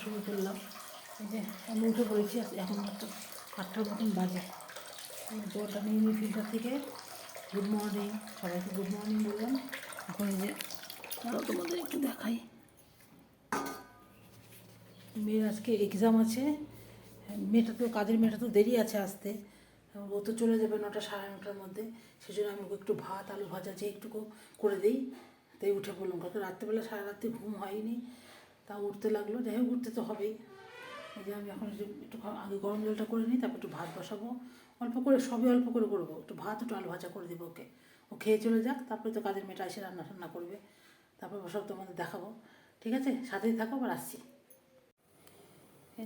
শুরু করলাম। এই যে আমি উঠে পড়েছি, এখন মাত্র 8টার মতন বাজে। জলটা নিয়ে নিই ফিল্টার থেকে। গুড মর্নিং সবাইকে, গুড মর্নিং বললাম। এখন এই যে তোমাদের একটু দেখাই, মেয়ের আজকে এক্সাম আছে। মেয়েটা তো কাজের মেয়েটা তো দেরি আছে আসতে, ও তো চলে যাবে 9টা সাড়ে 9টার মধ্যে। সেই জন্য আমি ওকে একটু ভাত আলু ভাজা যে একটুকু করে দিই, তাই উঠে পড়লাম। কারণ রাত্রেবেলা সারা রাত্রি ঘুম হয়নি, তা উঠতে লাগলো। যাই হোক, উঠতে তো হবেই। এই যে আমি এখন একটু আগে গরম জলটা করে নিই, তারপর একটু ভাত বসাবো। অল্প করে, সবই অল্প করে করবো। একটু ভাত একটু আলু ভাজা করে দেবো ওকে, ও খেয়ে চলে যাক। তারপরে তো কাজের মেয়েটা এসে রান্না টান্না করবে, তারপর সব তোমাদের দেখাবো। ঠিক আছে, সাথেই থাকো, আবার আসছি।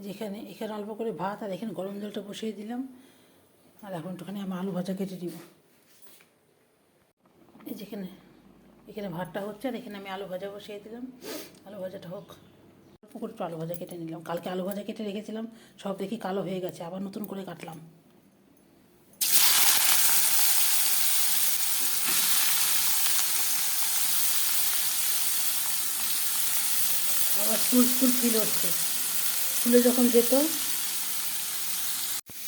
যেখানে এখানে অল্প করে ভাত, আর এখানে গরম জলটা বসিয়ে দিলাম। আর এখন একটুখানি আমি আলু ভাজা কেটে দিব। এই যেখানে এখানে ভাতটা হচ্ছে, আর এখানে আমি আলু ভাজা বসিয়ে দিলাম। আলু ভাজাটা হোক। অল্প করে একটু আলু ভাজা কেটে নিলাম। কালকে আলু ভাজা কেটে রেখেছিলাম, সব দেখি কালো হয়ে গেছে, আবার নতুন করে কাটলাম। আবার স্কুল ফিল হচ্ছে। স্কুলে যখন যেত,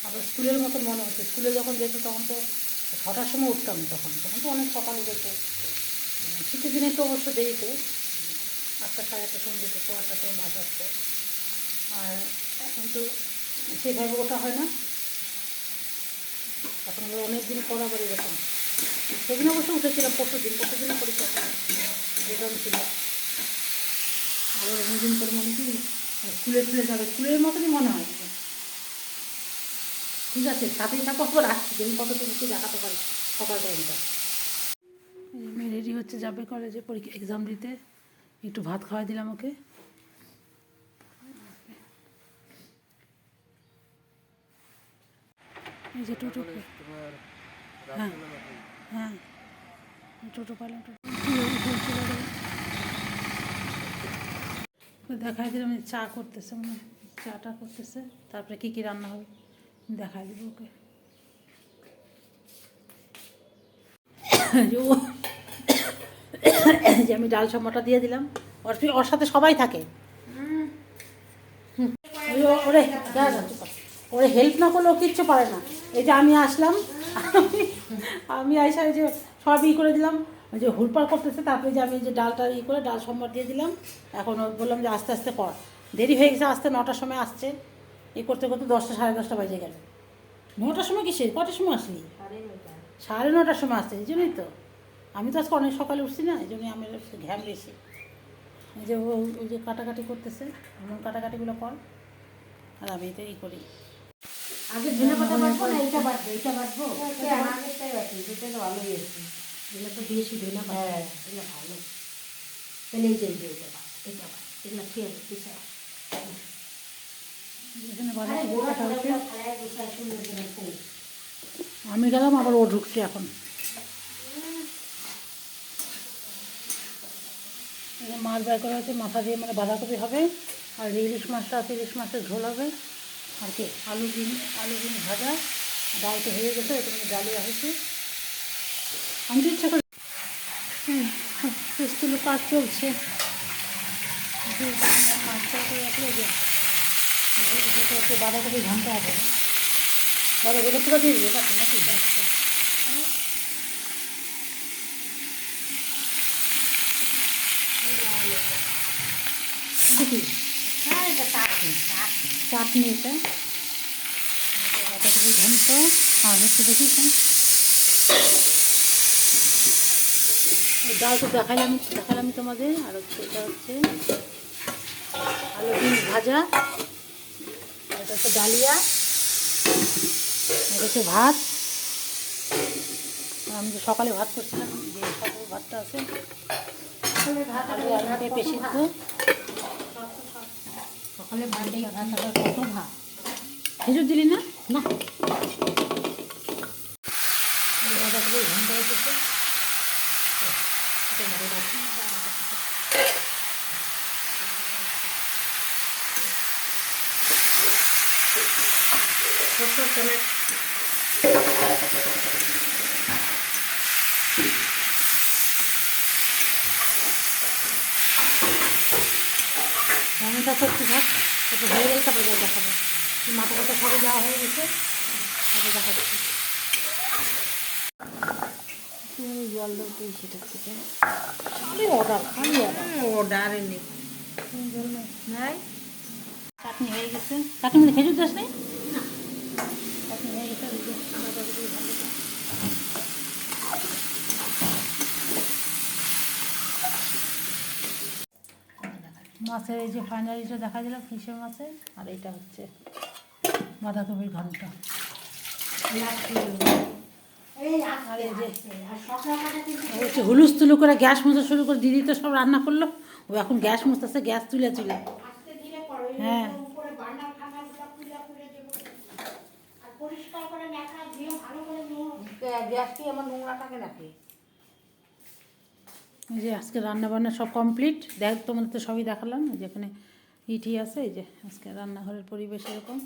আবার স্কুলের মতো মনে হচ্ছে। স্কুলে যখন যেত তখন তো 6টার সময় উঠতাম, তখন তখন তো অনেক সকালে যেত। শীতের দিনে তো অবশ্য দেরিতে, 8টা সাড়ে 8টার সময় যেত, 8টার সময় বাস আসতো। আর এখন তো সেভাবে ওঠা হয় না, এখন আবার অনেক দিন পর আবার এরকম। সেদিন অবশ্য উঠেছিলাম, পরশুদিনে পরীক্ষা এরকম ছিল। আবার অনেকদিন পর মনে কি স্কুলে যাবে, স্কুলের মতনই মনে হয়। ঠিক আছে, সাথেই থাকো, আবার আসছি, দেখি কতটুকু দেখাতে পারি সকাল টাইমটা। মেয়ে রেডি হচ্ছে, যাবে কলেজে পরীক্ষা এক্সাম দিতে। একটু ভাত খাওয়াই দিলাম ওকে। এই যে টোটো, হ্যাঁ হ্যাঁ, টোটো পাইলাম, দেখাই দিলাম। চা করতেছে, মানে চাটা করতেছে, তারপরে কী কী রান্না হবে দেখাই দিব ওকে। যে আমি ডাল সম্বারটা দিয়ে দিলাম, ওর সাথে সবাই থাকে। ওরে ওরে হেল্প না করলে ও কিচ্ছু পারে না। এই যে আমি আসলাম, আমি আইসা ওই যে সব করে দিলাম, ওই যে হুড়পাড় করতেছে। তারপরে যে আমি যে ডালটা করে ডাল সম্বার দিয়ে দিলাম। এখন বললাম যে আস্তে আস্তে কর, দেরি হয়ে গেছে আসতে, 9টার সময় আসছে। করতে করতে 10টা সাড়ে 10টা বাজে গেল। 9টার সময় কিসের, কটার সময় আসলি? সাড়ে 9টার সময় আসছে। এই জন্যই তো আমি তো আজকে অনেক সকালে উঠছি না, এই জন্যই আমার ঘ্যাম বেশি। এই যে ওই যে কাটাকাটি করতেছে, এমন কাটাকাটিগুলো কর, আর আমি তো করি। আগে ধনে পাতা বাটবো না, এটা বাটবো, এটা বাটবো, আগেরটাই বাটি, এটা তো ভালোই আছে। এগুলো তো দিয়েছি ধনে পাতা, হ্যাঁ এগুলো ভালো। তাহলে এই যে এটা বাট, এটা বাট, এগুলো খেয়ে দিতে আমি গেলাম, আবার ও ঢুকছে এখন। মাছ বের করা হচ্ছে, মাথা দিয়ে মানে বাঁধাকপি হবে, আর ইলিশ মাছটা আছে, ইলিশ মাছের ঝোল হবে, আর কি আলু বিন ভাজা। ডাল তো হয়ে গেছে, এটা মানে ডালিয়া হয়েছে। আমি তো ইচ্ছা করি স্কুলে কাজ চলছে, মাছটা করে রাখলে যে বাঁধাকপি ঘন্টা হবে। বাঁধাকপি পুরো দিয়ে দিবে কাছে নাকি? দেখি চাটনি, এটা বাঁধাকপি ঘন্ট। আর হচ্ছে দেখি ডাল তো দেখালাম তোমাদের। আর হচ্ছে এটা হচ্ছে আলু বিন ভাজা, এটা হচ্ছে ডালিয়া, এটা হচ্ছে ভাত। আমি যে সকালে ভাত করছিলাম, যে সকালে ভাতটা আছে, পেঁপে সিদ্ধ। সকালে ভাতেই ভাত, আবার কত ভাত, খেজুর দিলি না? না বাঁধাকপি ঘন্টা হয়েছে। রান্নাটা করতে থাক। একটু হয়ে গেলে তারপরে যা দেখাবো। মাথা কথা সবই দেওয়া হয়ে গেছে, তারপরে দেখাচ্ছি। জল দেবো সেটার থেকে খালি অর্ডার, খালি অর্ডার। অর্ডার নেই জল নেই। নাই। চাটনি হয়ে গেছে। চাটনি মানে খেজুর দাস নেই, চাটনি হয়ে গেছে। মাছের এই যে ফাইনালিটা দেখা দিলাম ফিশের মাছের, আর এইটা হচ্ছে বাঁধাকপির ঘন্ট। আর এই যে হচ্ছে হুলুস্থুলু করে গ্যাস মুছা শুরু করে, দিদি তো সব রান্না করলো, ও এখন গ্যাস মুছতেছে, গ্যাস তুলে তুলে। হ্যাঁ গ্যাস কি আমার নোংরাটাকে রাখে। এই যে আজকে রান্না বান্না সব কমপ্লিট, দেখ তোমাদের তো সবই দেখালাম। যেখানে ইটি আছে, এই যে আজকে রান্নাঘরের পরিবেশ এরকম।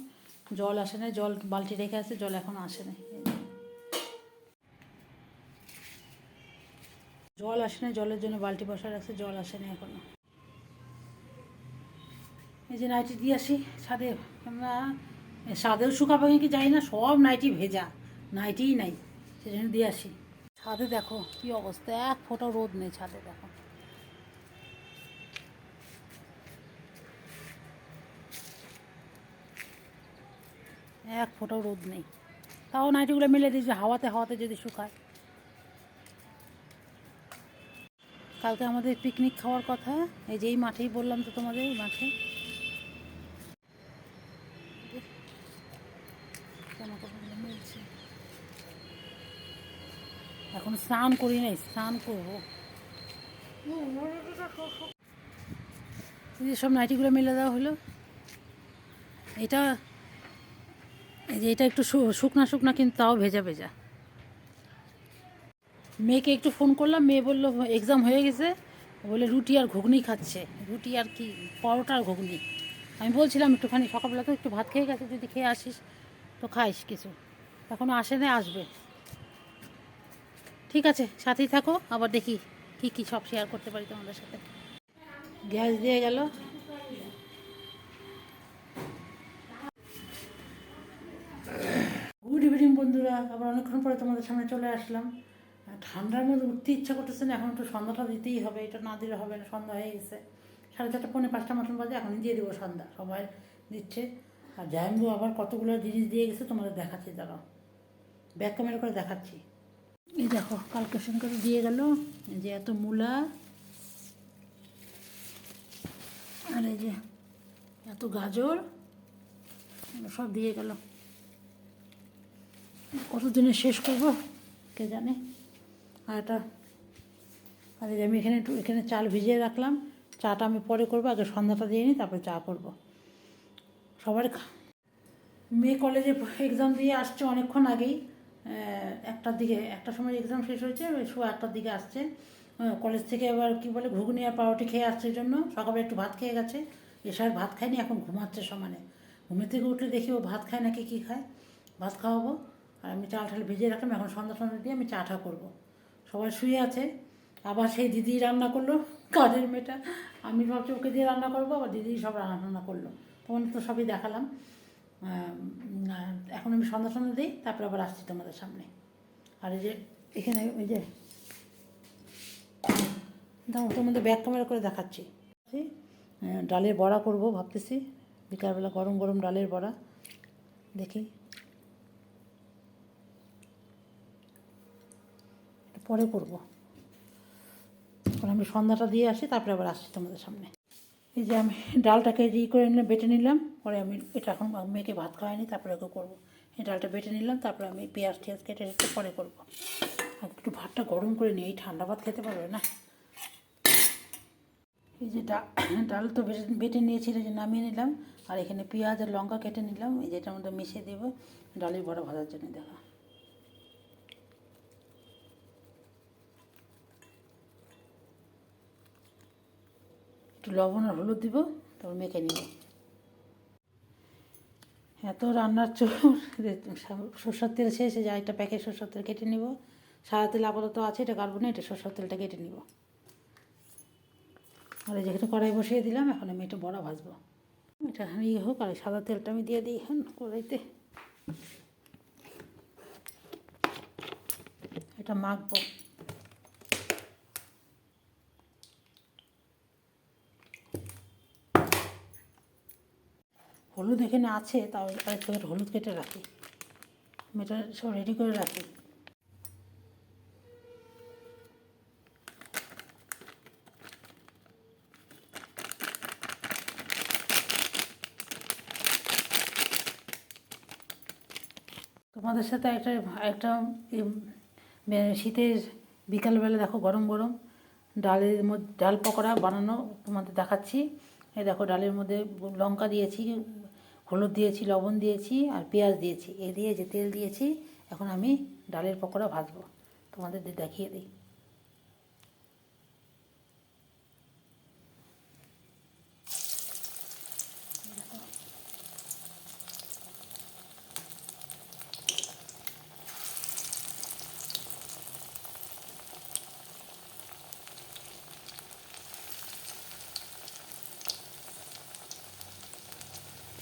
জল আসে না, জল বালতি রেখে আছে, জল এখনো আসে না। জল আসে না, জলের জন্য বালতি বসা রাখছে, জল আসে না এখনো। এই যে নাইটি দিয়ে আসি ছাদে, আমরা ছাদেও শুকাবো কি যাই না, সব নাইটি ভেজা, নাইটিই নাই, সেজন্য দিয়ে আসি। ছাদে দেখো কি অবস্থা, এক ফোঁটা রোদ নেই ছাদে, দেখো এক ফোঁটাও রোদ নেই। তাও নাইটিগুলো মেলে দিয়েছে, হাওয়াতে হাওয়াতে যদি শুকায়। কালকে আমাদের পিকনিক খাওয়ার কথা, এই যে এই মাঠেই বললাম তো তোমাদের, এই মাঠে। মিলছে, এখন স্নান করি নাই, স্নান করবো। এই যে সব নাইটিগুলো মেলে দেওয়া হলো। এটা এই যে এটা একটু শুকনা শুকনা, কিন্তু তাও ভেজা ভেজা। মেয়েকে একটু ফোন করলাম, মেয়ে বললো এক্সাম হয়ে গেছে, বলে রুটি আর ঘুগনি খাচ্ছে। রুটি আর কি, পরোটা আর ঘুগনি। আমি বলছিলাম একটুখানি সকালবেলা তো একটু ভাত খেয়ে গেছে, যদি খেয়ে আসিস তো খাইস কিছু। এখনও আসে না, আসবে। ঠিক আছে, সাথেই থাকো, আবার দেখি কী কী সব শেয়ার করতে পারি তোমাদের সাথে। গ্যাস দিয়ে গেল। গুড ইভিনিং বন্ধুরা, আবার অনেকক্ষণ পরে তোমাদের সামনে চলে আসলাম। ঠান্ডার মধ্যে উঠতে ইচ্ছা করতেছে না, এখন একটু সন্ধ্যাটা দিতেই হবে, এটা না দিলে হবে না। সন্ধ্যা হয়ে গেছে, 4:30 পৌনে 5টা মতন বাজে, এখনই দিয়ে দেবো সন্ধ্যা, সবাই দিচ্ছে। আর জায়ম্বু আবার কতগুলো জিনিস দিয়ে গেছে, তোমাদের দেখাচ্ছি, দাঁড়াও ব্যাক ক্যামেরা করে দেখাচ্ছি। এই দেখো কালকেশন করে দিয়ে গেল, এই যে এত মূলা, আর এই যে এত গাজর, সব দিয়ে গেল। কতদিনে শেষ করবো কে জানে। আর এটা, আর এই যে আমি এখানে চাল ভিজিয়ে রাখলাম, চাটা আমি পরে করবো, আগে সন্ধ্যাটা দিয়ে নিই, তারপরে চা করবো। সবার মেয়ে কলেজে এক্সাম দিয়ে আসছে অনেকক্ষণ আগেই, 1টার দিকে, 1টার সময় এক্সাম শেষ হয়েছে, 1টার দিকে আসছে কলেজ থেকে। এবার কি বলে ঘুগনি আর পাউরুটি খেয়ে আসছে, জন্য সকালে একটু ভাত খেয়ে গেছে, এসে আর ভাত খায়নি, এখন ঘুমাচ্ছে সমানে। ঘুমের থেকে উঠলে দেখি ও ভাত খায় নাকি কী খায়, ভাত খাওয়াবো। আর আমি চাল ঠাল ভিজিয়ে রাখলাম, এখন সন্ধ্যা দিয়ে আমি চাটা করবো। সবাই শুয়ে আছে, আবার সেই দিদি রান্না করলো, কাজের মেয়েটা। আমি ভাবছি ওকে দিয়ে রান্না করবো, আবার দিদি সব রান্না করলো, তোমাদের তো সবই দেখালাম। এখন আমি সন্ধ্যা দিই, তারপরে আবার আসছি তোমাদের সামনে। আর এই যে এখানে ওই যে দাও, তোমাদের ব্যাক ক্যামেরা করে দেখাচ্ছি। ডালের বড়া করব ভাবতেছি, বিকালবেলা গরম গরম ডালের বড়া, দেখি পরে করবো। এখন আমি সন্ধ্যাটা দিয়ে আসি, তারপরে আবার আসছি তোমাদের সামনে। এই যে আমি ডালটাকে করে নিলাম, বেটে নিলাম, পরে আমি এটা এখন মেয়েকে ভাত খাওয়াইনি, তারপরে ওকে করবো। এই ডালটা বেটে নিলাম, তারপরে আমি পেঁয়াজ টিয়াজ কেটে রেখে পরে করবো। আর একটু ভাতটা গরম করে নিই, এই ঠান্ডা ভাত খেতে পারবে না। এই যে ডাল তো বেটে নিয়েছি, যে নামিয়ে নিলাম। আর এখানে পেঁয়াজ আর লঙ্কা কেটে নিলাম, এই যেটার মধ্যে মিশিয়ে দেবো ডালের বড়া ভাজার জন্য। দেখা একটু লবণ আর হলুদ দিব, তারপর মেখে নিব। এত রান্নার চোর, সরষের তেল শেষ, যা একটা প্যাকেট সরষের তেল কেটে নিব। সাদা তেল আপাতত আছে, এটা কাটবো না, এটা সরষের তেলটা কেটে নিব। আর এই যেখানে কড়াই বসিয়ে দিলাম, এখন আমি এটা বড়া ভাজবো। এটা ইয়ে হোক, আর সাদা তেলটা আমি দিয়ে দিই এখন কড়াইতে। এটা মাখবো। হলুদ এখানে আছে, তাও আরেকটু হলুদ কেটে রাখি। আমি এটা সব রেডি করে রাখি। তোমাদের সাথে একটা একটা শীতের বিকালবেলা দেখো গরম গরম ডালের মধ্যে ডাল পকোড়া বানানো তোমাদের দেখাচ্ছি। এই দেখো, ডালের মধ্যে লঙ্কা দিয়েছি, হলুদ দিয়েছি, লবণ দিয়েছি আর পেঁয়াজ দিয়েছি, এ দিয়ে যে তেল দিয়েছি। এখন আমি ডালের পকোড়া ভাজবো, তোমাদের দেখিয়ে দিই।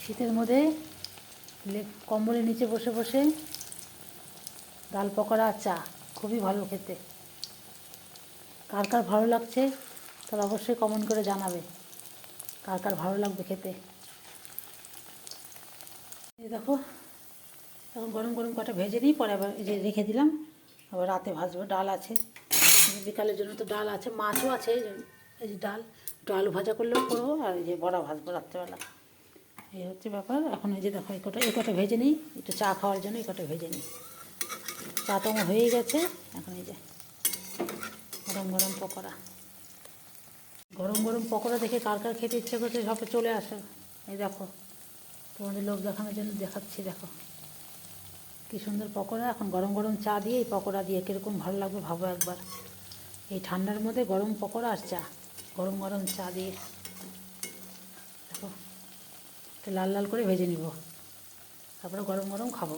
শীতের মধ্যে কম্বলের নিচে বসে বসে ডাল পকোড়া আর চা খুবই ভালো খেতে। কার কার ভালো লাগছে তারা অবশ্যই কমেন্ট করে জানাবে কার কার ভালো লাগবে খেতে। এই দেখো, এখন গরম গরম কটা ভেজে নিই, পরে আবার এই যে রেখে দিলাম, আবার রাতে ভাজবো। ডাল আছে, বিকালের জন্য তো ডাল আছে, মাছও আছে। এই যে ডাল, একটু আলু ভাজা করলেও করবো, আর এই যে বড়া ভাজবো রাত্রেবেলা। এই হচ্ছে ব্যাপার। এখন এই যে দেখো, এই কটা ভেজে নিই, একটু চা খাওয়ার জন্য এই কটা ভেজে নিই। চা তো আমার হয়েই গেছে। এখন এই যে গরম গরম পকোড়া, গরম গরম পকোড়া দেখে কার কার খেতে ইচ্ছে করছে সব চলে আসে। এই দেখো, তোমাদের লোক দেখানোর জন্য দেখাচ্ছি। দেখো কী সুন্দর পকোড়া। এখন গরম গরম চা দিয়ে এই পকোড়া দিয়ে কীরকম ভালো লাগবে ভাবো একবার। এই ঠান্ডার মধ্যে গরম পকোড়া আর চা, গরম গরম চা দিয়ে। দেখো, একটু লাল লাল করে ভেজে নিব, তারপরে গরম গরম খাবো।